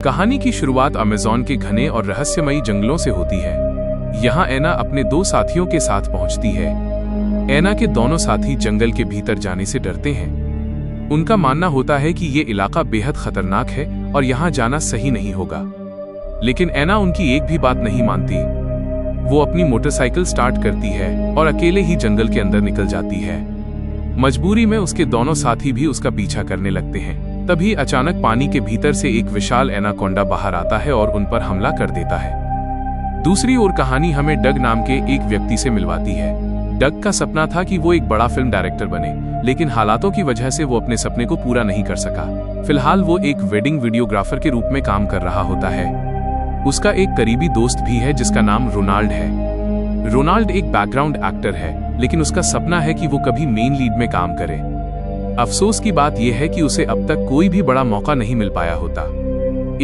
कहानी की शुरुआत अमेज़न के घने और रहस्यमयी जंगलों से होती है। यहाँ एना अपने दो साथियों के साथ पहुंचती है। एना के दोनों साथी जंगल के भीतर जाने से डरते हैं। उनका मानना होता है कि ये इलाका बेहद खतरनाक है और यहाँ जाना सही नहीं होगा। लेकिन एना उनकी एक भी बात नहीं मानती। वो अपनी मोटरसाइकिल स्टार्ट करती है और अकेले ही जंगल के अंदर निकल जाती है। मजबूरी में उसके दोनों साथी भी उसका पीछा करने लगते हैं। तभी अचानक पानी के भीतर से एक विशाल एनाकोंडा बाहर आता है और उन पर हमला कर देता है। दूसरी ओर कहानी हमें डग नाम के एक व्यक्ति से मिलवाती है। डग का सपना था कि वो एक बड़ा फिल्म डायरेक्टर बने, लेकिन हालातों की वजह से वो अपने सपने को पूरा नहीं कर सका। फिलहाल वो एक वेडिंग वीडियोग्राफर के रूप में काम कर रहा होता है। उसका एक करीबी दोस्त भी है जिसका नाम रोनाल्ड है। रोनाल्ड एक बैकग्राउंड एक्टर है, लेकिन उसका सपना है कि वो कभी मेन लीड में काम करे। अफसोस की बात यह है कि उसे अब तक कोई भी बड़ा मौका नहीं मिल पाया होता।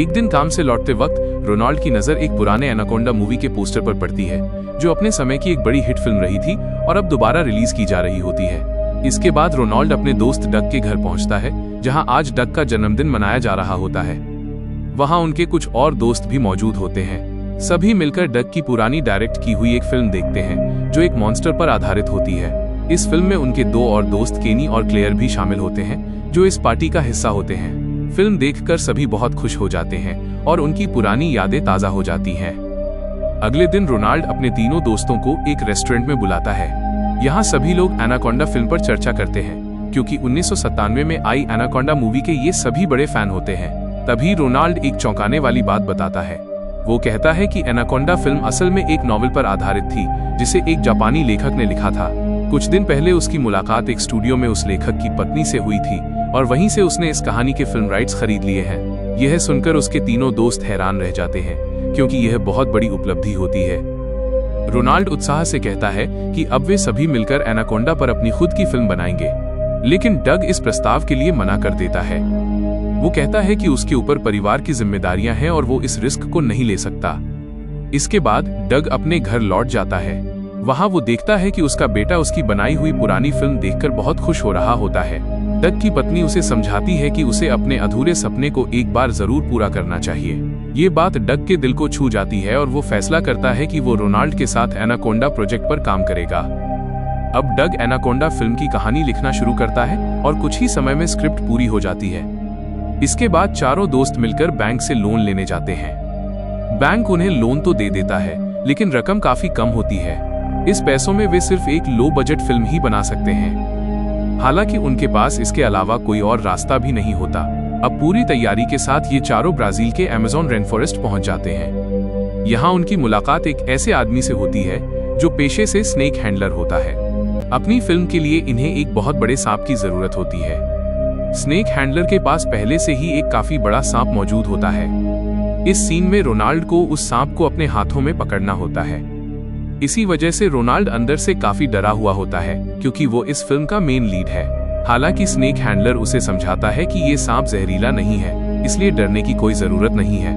एक दिन काम से लौटते वक्त रोनाल्ड की नजर एक पुराने एनाकोंडा मूवी के पोस्टर पर पड़ती है, जो अपने समय की एक बड़ी हिट फिल्म रही थी और अब दोबारा रिलीज की जा रही होती है। इसके बाद रोनाल्ड अपने दोस्त डग के घर पहुंचता है, जहां आज डग का जन्मदिन मनाया जा रहा होता है। वहां उनके कुछ और दोस्त भी मौजूद होते हैं। सभी मिलकर डग की पुरानी डायरेक्ट की हुई एक फिल्म देखते हैं, जो एक मॉन्स्टर पर आधारित होती है। इस फिल्म में उनके दो और दोस्त केनी और क्लेयर भी शामिल होते हैं, जो इस पार्टी का हिस्सा होते हैं। फिल्म देखकर सभी बहुत खुश हो जाते हैं और उनकी पुरानी यादें ताज़ा हो जाती हैं। अगले दिन रोनाल्ड अपने तीनों दोस्तों को एक रेस्टोरेंट में बुलाता है। यहाँ सभी लोग एनाकोंडा फिल्म पर चर्चा करते हैं, क्योंकि 1997 में आई एनाकोंडा मूवी के ये सभी बड़े फैन होते हैं। तभी रोनाल्ड एक चौंकाने वाली बात बताता है। वो कहता है कि एनाकोंडा फिल्म असल में एक नॉवेल पर आधारित थी, जिसे एक जापानी लेखक ने लिखा था। कुछ दिन पहले उसकी मुलाकात एक स्टूडियो में उस लेखक की पत्नी से हुई थी और वहीं से उसने इस कहानी के फिल्म राइट्स खरीद लिए हैं। यह सुनकर उसके तीनों दोस्त हैरान रह जाते हैं, क्योंकि यह बहुत बड़ी उपलब्धि होती है। रोनाल्ड उत्साह से कहता है कि अब वे सभी मिलकर एनाकोंडा पर अपनी खुद की फिल्म बनाएंगे, लेकिन डग इस प्रस्ताव के लिए मना कर देता है। वो कहता है कि उसके ऊपर परिवार की जिम्मेदारियां हैं और वो इस रिस्क को नहीं ले सकता। इसके बाद डग अपने घर लौट जाता है। वहां वो देखता है कि उसका बेटा उसकी बनाई हुई पुरानी फिल्म देखकर बहुत खुश हो रहा होता है। डग की पत्नी उसे समझाती है कि उसे अपने अधूरे सपने को एक बार जरूर पूरा करना चाहिए। ये बात डग के दिल को छू जाती है और वो फैसला करता है कि वो रोनाल्ड के साथ एनाकोंडा प्रोजेक्ट पर काम करेगा। अब डग एनाकोंडा फिल्म की कहानी लिखना शुरू करता है और कुछ ही समय में स्क्रिप्ट पूरी हो जाती है। इसके बाद चारों दोस्त मिलकर बैंक से लोन लेने जाते हैं। बैंक उन्हें लोन तो दे देता है, लेकिन रकम काफी कम होती है। इस पैसों में वे सिर्फ एक लो बजट फिल्म ही बना सकते हैं। हालांकि उनके पास इसके अलावा कोई और रास्ता भी नहीं होता। अब पूरी तैयारी के साथ ये चारों ब्राजील के अमेज़न रेन फॉरेस्ट पहुंच जाते हैं। यहाँ उनकी मुलाकात एक ऐसे आदमी से होती है जो पेशे से स्नेक हैंडलर होता है। अपनी फिल्म के लिए इन्हें एक बहुत बड़े सांप की जरूरत होती है। स्नेक हैंडलर के पास पहले से ही एक काफी बड़ा सांप मौजूद होता है। इस सीन में रोनाल्ड को उस सांप को अपने हाथों में पकड़ना होता है। इसी वजह से रोनाल्ड अंदर से काफी डरा हुआ होता है, क्योंकि वो इस फिल्म का मेन लीड है। हालांकि स्नेक हैंडलर उसे समझाता है कि ये सांप जहरीला नहीं है, इसलिए डरने की कोई जरूरत नहीं है।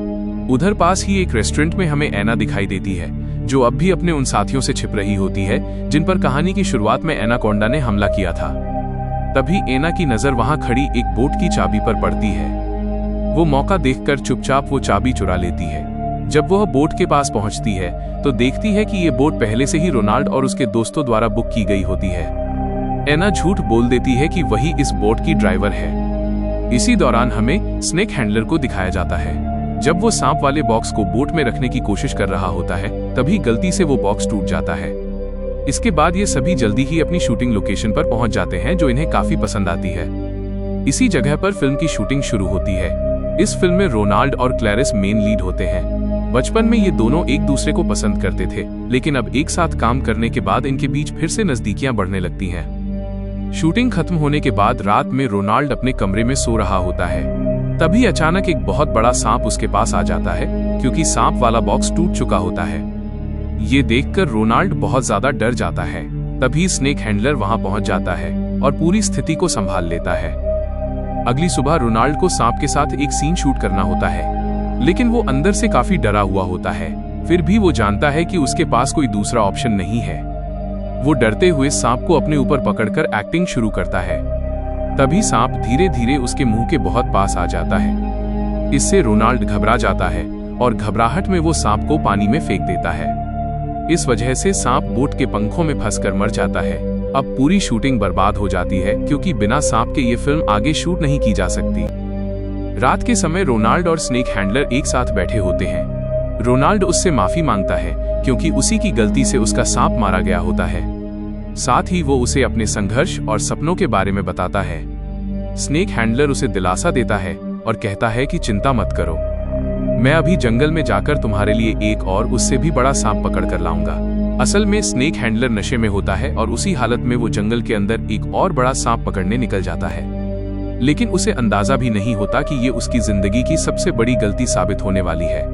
उधर पास ही एक रेस्टोरेंट में हमें एना दिखाई देती है, जो अब भी अपने उन साथियों से छिप रही होती है जिन पर कहानी की शुरुआत में एनाकोंडा ने हमला किया था। तभी एना की नजर वहां खड़ी एक बोट की चाबी पर पड़ती है। वो मौका देखकर चुपचाप वो चाबी चुरा लेती है। जब वह बोट के पास पहुंचती है तो देखती है कि ये बोट पहले से ही रोनाल्ड और उसके दोस्तों द्वारा बुक की गई होती है। एना झूठ बोल देती है कि वही इस बोट की ड्राइवर है। इसी दौरान हमें स्नेक हैंडलर को दिखाया जाता है। जब वो सांप वाले बॉक्स को बोट में रखने की कोशिश कर रहा होता है, तभी गलती से वो बॉक्स टूट जाता है। इसके बाद ये सभी जल्दी ही अपनी शूटिंग लोकेशन पर पहुंच जाते हैं, जो इन्हें काफी पसंद आती है। इसी जगह पर फिल्म की शूटिंग शुरू होती है। इस फिल्म में रोनाल्ड और क्लैरिस मेन लीड होते हैं। बचपन में ये दोनों एक दूसरे को पसंद करते थे, लेकिन अब एक साथ काम करने के बाद इनके बीच फिर से नजदीकियां बढ़ने लगती हैं। शूटिंग खत्म होने के बाद रात में रोनाल्ड अपने कमरे में सो रहा होता है। तभी अचानक एक बहुत बड़ा सांप उसके पास आ जाता है, क्योंकि सांप वाला बॉक्स टूट चुका होता है। ये देखकर रोनाल्ड बहुत ज्यादा डर जाता है। तभी स्नेक हैंडलर वहां पहुंच जाता है और पूरी स्थिति को संभाल लेता है। अगली सुबह रोनाल्ड को सांप के साथ एक सीन शूट करना होता है, लेकिन वो अंदर से काफी डरा हुआ होता है। फिर भी वो जानता है कि उसके पास कोई दूसरा ऑप्शन नहीं है। वो डरते हुए सांप को अपने ऊपर पकड़कर एक्टिंग शुरू करता है। तभी सांप धीरे धीरे उसके मुंह के बहुत पास आ जाता है। इससे रोनाल्ड घबरा जाता है और घबराहट में वो सांप को पानी में फेंक देता है। इस वजह से सांप बोट के पंखों में फंसकर मर जाता है। अब पूरी शूटिंग बर्बाद हो जाती है क्योंकि बिना सांप के ये फिल्म आगे शूट नहीं की जा सकती। रात के समय रोनाल्ड और स्नेक हैंडलर एक साथ बैठे होते हैं। रोनाल्ड उससे माफी मांगता है क्योंकि उसी की गलती से उसका सांप मारा गया होता है। साथ ही वो उसे अपने संघर्ष और सपनों के बारे में बताता है। स्नेक हैंडलर उसे दिलासा देता है और कहता है कि चिंता मत करो, मैं अभी जंगल में जाकर तुम्हारे लिए एक और उससे भी बड़ा सांप पकड़ कर लाऊंगा। असल में स्नेक हैंडलर नशे में होता है और उसी हालत में वो जंगल के अंदर एक और बड़ा सांप पकड़ने निकल जाता है, लेकिन उसे अंदाजा भी नहीं होता कि ये उसकी जिंदगी की सबसे बड़ी गलती साबित होने वाली है।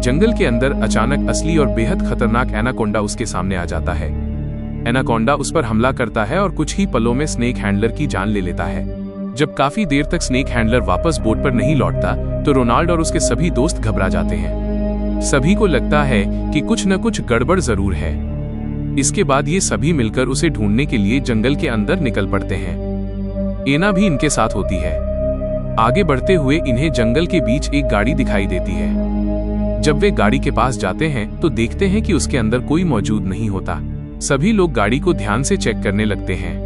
जंगल के अंदर अचानक असली और बेहद खतरनाक एनाकोंडा उसके सामने आ जाता है। एनाकोंडा उस पर हमला करता है और कुछ ही पलों में स्नेक हैंडलर की जान ले लेता है। जब काफी देर तक स्नेक हैंडलर वापस बोट पर नहीं लौटता तो रोनाल्ड और उसके सभी दोस्त घबरा जाते हैं। सभी को लगता है कि कुछ न कुछ गड़बड़ जरूर है। इसके बाद ये सभी मिलकर उसे ढूंढने के लिए जंगल के अंदर निकल पड़ते हैं। एना भी इनके साथ होती है। आगे बढ़ते हुए इन्हें जंगल के बीच एक गाड़ी दिखाई देती है। जब वे गाड़ी के पास जाते हैं तो देखते हैं कि उसके अंदर कोई मौजूद नहीं होता। सभी लोग गाड़ी को ध्यान से चेक करने लगते हैं।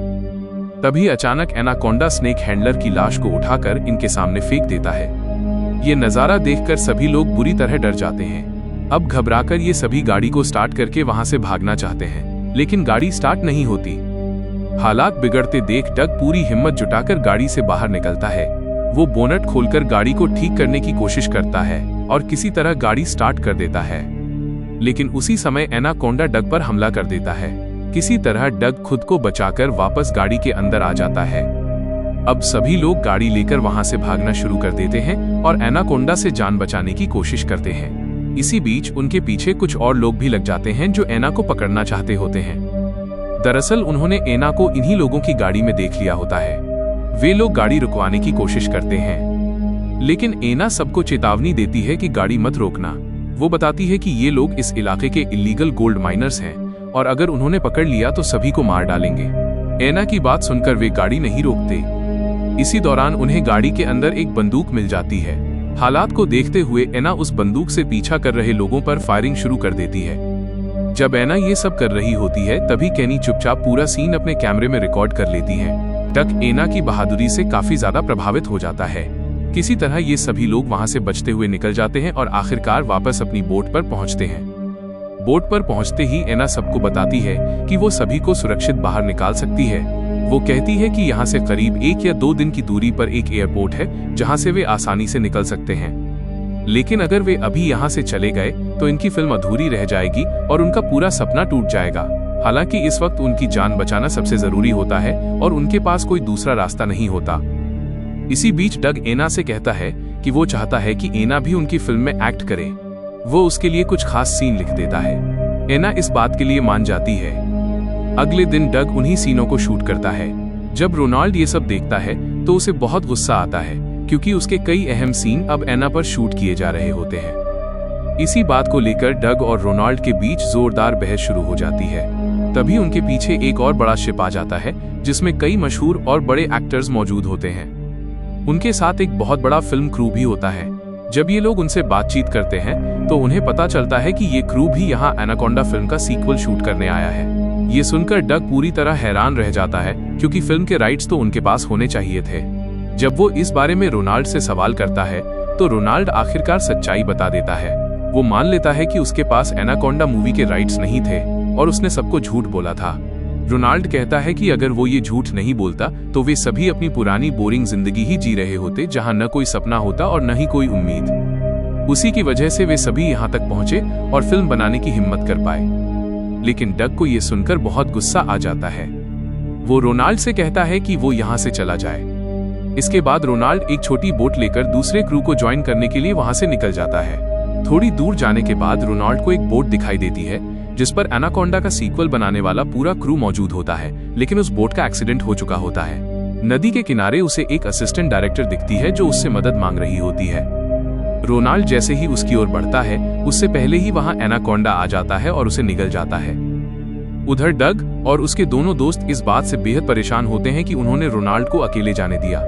तभी अचानक एनाकोंडा स्नेक हैंडलर की लाश को उठाकर इनके सामने फेंक देता है। ये नजारा देखकर सभी लोग बुरी तरह डर जाते हैं। अब घबराकर ये सभी गाड़ी को स्टार्ट करके वहां से भागना चाहते हैं, लेकिन गाड़ी स्टार्ट नहीं होती। हालात बिगड़ते देख डग पूरी हिम्मत जुटाकर गाड़ी से बाहर निकलता है। वो बोनट खोलकर गाड़ी को ठीक करने की कोशिश करता है और किसी तरह गाड़ी स्टार्ट कर देता है, लेकिन उसी समय एनाकोंडा डग पर हमला कर देता है। किसी तरह डग खुद को बचाकर वापस गाड़ी के अंदर आ जाता है। अब सभी लोग गाड़ी लेकर वहां से भागना शुरू कर देते हैं और एनाकोंडा से जान बचाने की कोशिश करते हैं। इसी बीच उनके पीछे कुछ और लोग भी लग जाते हैं जो एना को पकड़ना चाहते होते हैं। दरअसल उन्होंने एना को इन्हीं लोगों की गाड़ी में देख लिया होता है। वे लोग गाड़ी रुकवाने की कोशिश करते हैं, लेकिन एना सबको चेतावनी देती है कि गाड़ी मत रोकना। वो बताती है कि ये लोग इस इलाके के इलीगल गोल्ड माइनर्स हैं और अगर उन्होंने पकड़ लिया तो सभी को मार डालेंगे। एना की बात सुनकर वे गाड़ी नहीं रोकते। इसी दौरान उन्हें गाड़ी के अंदर एक बंदूक मिल जाती है। हालात को देखते हुए एना उस बंदूक से पीछा कर रहे लोगों पर फायरिंग शुरू कर देती है। जब एना ये सब कर रही होती है तभी केनी चुपचाप पूरा सीन अपने कैमरे में रिकॉर्ड कर लेती है। डग एना की बहादुरी से काफी ज्यादा प्रभावित हो जाता है। किसी तरह ये सभी लोग वहां से बचते हुए निकल जाते हैं और आखिरकार वापस अपनी बोट पर पहुंचते हैं। बोट पर पहुंचते ही एना सबको बताती है कि वो सभी को सुरक्षित बाहर निकाल सकती है। वो कहती है कि यहाँ से करीब 1 या 2 दिन की दूरी पर एक एयरपोर्ट है जहाँ से वे आसानी से निकल सकते हैं, लेकिन अगर वे अभी यहाँ से चले गए तो इनकी फिल्म अधूरी रह जाएगी और उनका पूरा सपना टूट जाएगा। हालांकि इस वक्त उनकी जान बचाना सबसे जरूरी होता है और उनके पास कोई दूसरा रास्ता नहीं होता। इसी बीच डग एना से कहता है कि वो चाहता है कि एना भी उनकी फिल्म में एक्ट करे। वो उसके लिए कुछ खास सीन लिख देता है। एना इस बात के लिए मान जाती है। अगले दिन डग उन्हीं सीनों को शूट करता है। जब रोनाल्ड ये सब देखता है तो उसे बहुत गुस्सा आता है क्योंकि उसके कई अहम सीन अब एना पर शूट किए जा रहे होते हैं। इसी बात को लेकर डग और रोनाल्ड के बीच जोरदार बहस शुरू हो जाती है। तभी उनके पीछे एक और बड़ा शिप आ जाता है जिसमें कई मशहूर और बड़े एक्टर्स मौजूद होते हैं। उनके साथ एक बहुत बड़ा फिल्म क्रू भी होता है। जब ये लोग उनसे बातचीत करते हैं तो उन्हें पता चलता है कि ये क्रू भी यहाँ एनाकोंडा फिल्म का सीक्वल शूट करने आया है। ये सुनकर डग पूरी तरह हैरान रह जाता है क्योंकि फिल्म के राइट्स तो उनके पास होने चाहिए थे। जब वो इस बारे में रोनाल्ड से सवाल करता है तो रोनाल्ड आखिरकार सच्चाई बता देता है। वो मान लेता है कि उसके पास एनाकोंडा मूवी के राइट्स नहीं थे और उसने सबको झूठ बोला था। रोनाल्ड कहता है कि अगर वो ये झूठ नहीं बोलता तो वे सभी अपनी पुरानी बोरिंग जिंदगी ही जी रहे होते जहां न कोई सपना होता और न ही कोई उम्मीद। उसी की वजह से वे सभी यहां तक पहुंचे और फिल्म बनाने की हिम्मत कर पाए। लेकिन डग को ये सुनकर बहुत गुस्सा आ जाता है। वो रोनाल्ड से कहता है कि वो यहां से चला जाए। इसके बाद रोनाल्ड एक छोटी बोट लेकर दूसरे क्रू को ज्वाइन करने के लिए वहां से निकल जाता है। थोड़ी दूर जाने के बाद रोनाल्ड को एक बोट दिखाई देती है जिस पर एनाकोंडा का सीक्वल बनाने वाला पूरा क्रू मौजूद होता है, लेकिन उस बोट का एक्सीडेंट हो चुका होता है। नदी के किनारे उसे एक असिस्टेंट डायरेक्टर दिखती है जो उससे मदद मांग रही होती है। रोनाल्ड जैसे ही उसकी ओर बढ़ता है उससे पहले ही वहां एनाकोंडा आ जाता है और उसे निगल जाता है। उधर डग और उसके दोनों दोस्त इस बात से बेहद परेशान होते हैं कि उन्होंने रोनाल्ड को अकेले जाने दिया।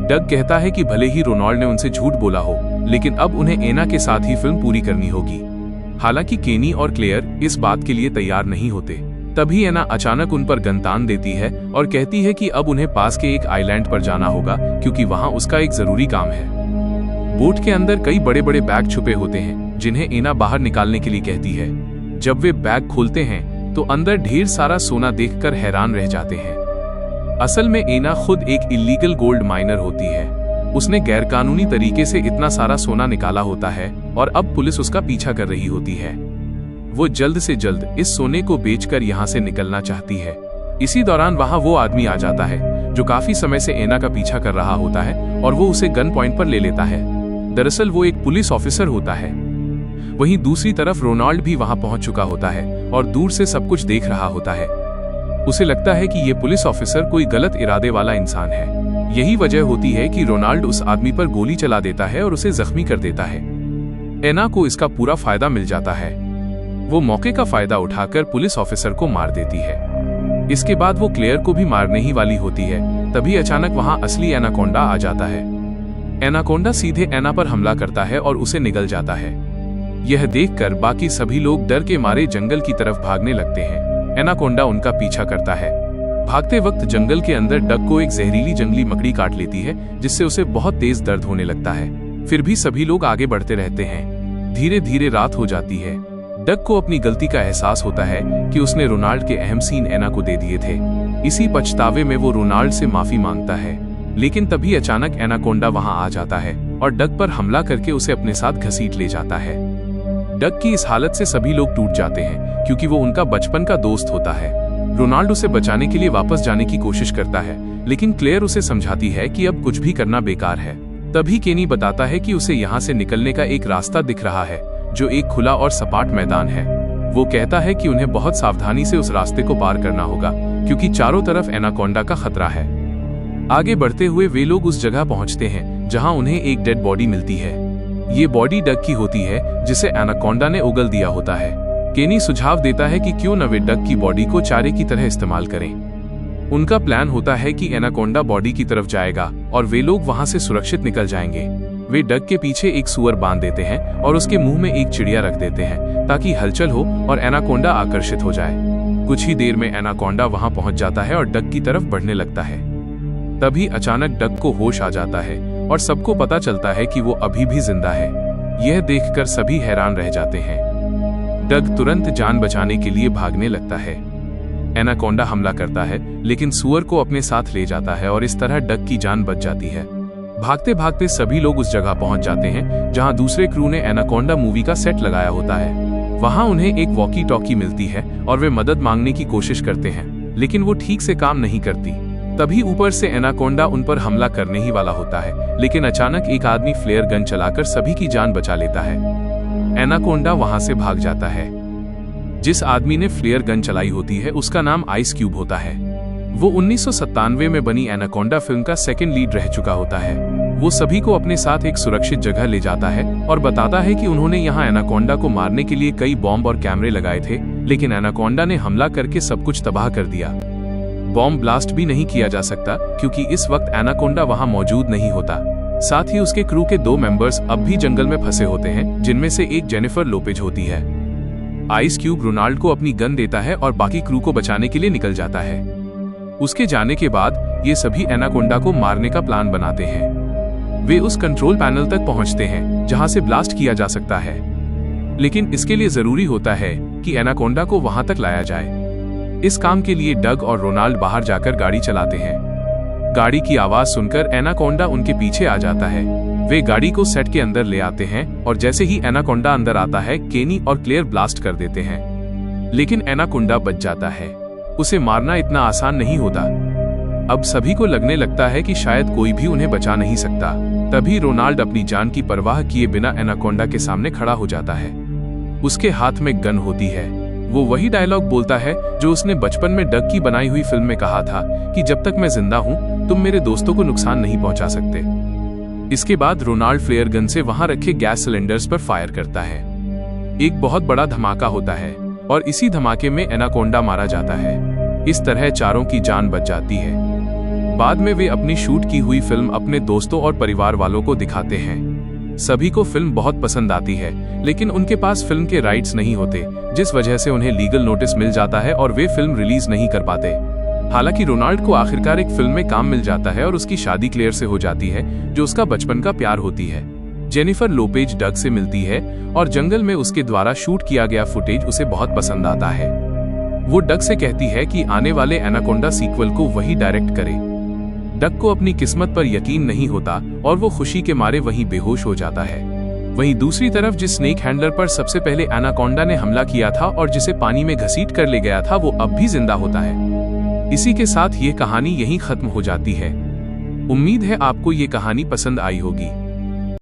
डग कहता है कि भले ही रोनाल्ड ने उनसे झूठ बोला हो, लेकिन अब उन्हें एना के साथ ही फिल्म पूरी करनी होगी। हालांकि केनी और क्लेयर इस बात के लिए तैयार नहीं होते। तभी एना अचानक उन पर गन तान देती है और कहती है कि अब उन्हें पास के एक आइलैंड पर जाना होगा क्योंकि वहां उसका एक जरूरी काम है। बोट के अंदर कई बड़े बड़े बैग छुपे होते हैं जिन्हें एना बाहर निकालने के लिए कहती है। जब वे बैग खोलते हैं तो अंदर ढेर सारा सोना देखकर हैरान रह जाते हैं। असल में एना खुद एक इल्लीगल गोल्ड माइनर होती है। उसने गैरकानूनी तरीके से इतना सारा सोना निकाला होता है और अब पुलिस उसका पीछा कर रही होती है। वो जल्द से जल्द इस सोने को बेचकर यहाँ से निकलना चाहती है। इसी दौरान वहां वो आदमी आ जाता है जो काफी समय से एना का पीछा कर रहा होता है और वो उसे गन पॉइंट पर ले लेता है। दरअसल वो एक पुलिस ऑफिसर होता है। वहीं दूसरी तरफ रोनाल्ड भी वहां पहुंच चुका होता है और दूर से सब कुछ देख रहा होता है। उसे लगता है कि ये पुलिस ऑफिसर कोई गलत इरादे वाला इंसान है। यही वजह होती है कि रोनाल्ड उस आदमी पर गोली चला देता है और उसे जख्मी कर देता है। एना को इसका पूरा फायदा मिल जाता है। वो मौके का फायदा उठाकर पुलिस ऑफिसर को मार देती है। इसके बाद वो क्लेयर को भी मारने ही वाली होती है। तभी अचानक वहां असली एनाकोंडा आ जाता है। एनाकोंडा सीधे एना पर हमला करता है और उसे निगल जाता है। यह देखकर बाकी सभी लोग डर के मारे जंगल की तरफ भागने लगते हैं। एनाकोंडा उनका पीछा करता है। भागते वक्त जंगल के अंदर डक को एक जहरीली जंगली मकड़ी काट लेती है जिससे उसे बहुत तेज दर्द होने लगता है। फिर भी सभी लोग आगे बढ़ते रहते हैं। धीरे धीरे रात हो जाती है। डक को अपनी गलती का एहसास होता है कि उसने रोनाल्ड के अहम सीन एना को दे दिए थे। इसी पछतावे में वो रोनाल्ड से माफी मांगता है। लेकिन तभी अचानक एनाकोंडा वहां आ जाता है और डक पर हमला करके उसे अपने साथ घसीट ले जाता है। डक की इस हालत से सभी लोग टूट जाते हैं क्योंकि वो उनका बचपन का दोस्त होता है। रोनाल्ड उसे बचाने के लिए वापस जाने की कोशिश करता है लेकिन क्लेयर उसे समझाती है कि अब कुछ भी करना बेकार है। तभी केनी बताता है कि उसे यहाँ से निकलने का एक रास्ता दिख रहा है जो एक खुला और सपाट मैदान है। वो कहता है कि उन्हें बहुत सावधानी से उस रास्ते को पार करना होगा क्योंकि चारों तरफ एनाकोंडा का खतरा है। आगे बढ़ते हुए वे लोग उस जगह पहुंचते हैं जहां उन्हें एक डेड बॉडी मिलती है। ये बॉडी डक की होती है जिसे एनाकोंडा ने उगल दिया होता है। केनी सुझाव देता है कि क्यों न वे डक की बॉडी को चारे की तरह इस्तेमाल करें। उनका प्लान होता है कि एनाकोंडा बॉडी की तरफ जाएगा और वे लोग वहां से सुरक्षित निकल जाएंगे। वे डक के पीछे एक सुअर बांध देते हैं और उसके मुंह में एक चिड़िया रख देते हैं ताकि हलचल हो और एनाकोंडा आकर्षित हो जाए। कुछ ही देर में एनाकोंडा वहां पहुंच जाता है और डक की तरफ बढ़ने लगता है। तभी अचानक डक को होश आ जाता है और सबको पता चलता है कि वो अभी भी जिंदा है। यह देखकर सभी हैरान रह जाते हैं। डक तुरंत जान बचाने के लिए भागने लगता है। एनाकोंडा हमला करता है लेकिन सुअर को अपने साथ ले जाता है और इस तरह डक की जान बच जाती है। भागते भागते सभी लोग उस जगह पहुंच जाते हैं जहां दूसरे क्रू ने एनाकोंडा मूवी का सेट लगाया होता है। वहां उन्हें एक वॉकी टॉकी मिलती है और वे मदद मांगने की कोशिश करते हैं लेकिन वो ठीक से काम नहीं करती। तभी ऊपर से एनाकोंडा उन पर हमला करने ही वाला होता है लेकिन अचानक एक आदमी फ्लेयर गन चलाकर सभी की जान बचा लेता है। एनाकोंडा वहां से भाग जाता है। जिस आदमी ने फ्लेयर गन चलाई होती है उसका नाम आइस क्यूब होता है। वो 1997 में बनी एनाकोंडा फिल्म का सेकंड लीड रह चुका होता है। वो सभी को अपने साथ एक सुरक्षित जगह ले जाता है और बताता है कि उन्होंने यहाँ एनाकोंडा को मारने के लिए कई बॉम्ब और कैमरे लगाए थे लेकिन एनाकोंडा ने हमला करके सब कुछ तबाह कर दिया। बॉम्ब ब्लास्ट भी नहीं किया जा सकता क्योंकि इस वक्त एनाकोंडा वहां मौजूद नहीं होता। साथ ही उसके क्रू के 2 मेंबर्स अब भी जंगल में फंसे होते हैं जिनमें से एक जेनिफर लोपेज होती है। आइस क्यूब रोनाल्ड को अपनी गन देता है और बाकी क्रू को बचाने के लिए निकल जाता है। उसके जाने के बाद ये सभी एनाकोंडा को मारने का प्लान बनाते हैं। वे उस कंट्रोल पैनल तक पहुंचते हैं जहां से ब्लास्ट किया जा सकता है लेकिन इसके लिए जरूरी होता है कि एनाकोंडा को वहां तक लाया जाए। इस काम के लिए डग और रोनाल्ड बाहर जाकर गाड़ी चलाते हैं। गाड़ी की आवाज सुनकर एनाकोंडा उनके पीछे आ जाता है। वे गाड़ी को सेट के अंदर ले आते हैं और जैसे ही एनाकोंडा अंदर आता है केनी और क्लेयर ब्लास्ट कर देते हैं लेकिन एनाकोंडा बच जाता है। उसे मारना इतना आसान नहीं होता। अब सभी को लगने लगता है कि शायद कोई भी उन्हें बचा नहीं सकता। तभी रोनाल्ड अपनी जान की परवाह किए बिना एनाकोंडा के सामने खड़ा हो जाता है। उसके हाथ में गन होती है। वो वही डायलॉग बोलता है जो उसने बचपन में डग की बनाई हुई फिल्म में कहा था कि जब तक मैं जिंदा हूं तुम मेरे दोस्तों को नुकसान नहीं पहुंचा सकते। इसके बाद रोनाल्ड फ्लेयर गन से वहां रखे गैस सिलेंडर्स पर फायर करता है। एक बहुत बड़ा धमाका होता है और इसी धमाके में एनाकोंडा मारा जाता है। इस तरह चारों की जान बच जाती है। बाद में वे अपनी शूट की हुई फिल्म अपने दोस्तों और परिवार वालों को दिखाते हैं। सभी को फिल्म बहुत पसंद आती है, लेकिन उनके पास फिल्म के राइट्स नहीं होते, जिस वजह से उन्हें लीगल नोटिस मिल जाता है और वे फिल्म रिलीज नहीं कर पाते। हालांकि रोनाल्ड को आखिरकार एक फिल्म में काम मिल जाता है और उसकी शादी क्लेयर से हो जाती है, जो उसका बचपन का प्यार होती है। जेनिफर लोपेज डग से मिलती है और जंगल में उसके द्वारा शूट किया गया फुटेज उसे बहुत पसंद आता है। वो डग से कहती है कि आने वाले एनाकोंडा सीक्वल को वही डायरेक्ट करे। डग को अपनी किस्मत पर यकीन नहीं होता और वो खुशी के मारे वहीं बेहोश हो जाता है। वहीं दूसरी तरफ जिस स्नेक हैंडलर पर सबसे पहले एनाकोंडा ने हमला किया था और जिसे पानी में घसीट कर ले गया था, वो अब भी जिंदा होता है। इसी के साथ ये कहानी यहीं खत्म हो जाती है। उम्मीद है आपको ये कहानी पसंद आई होगी।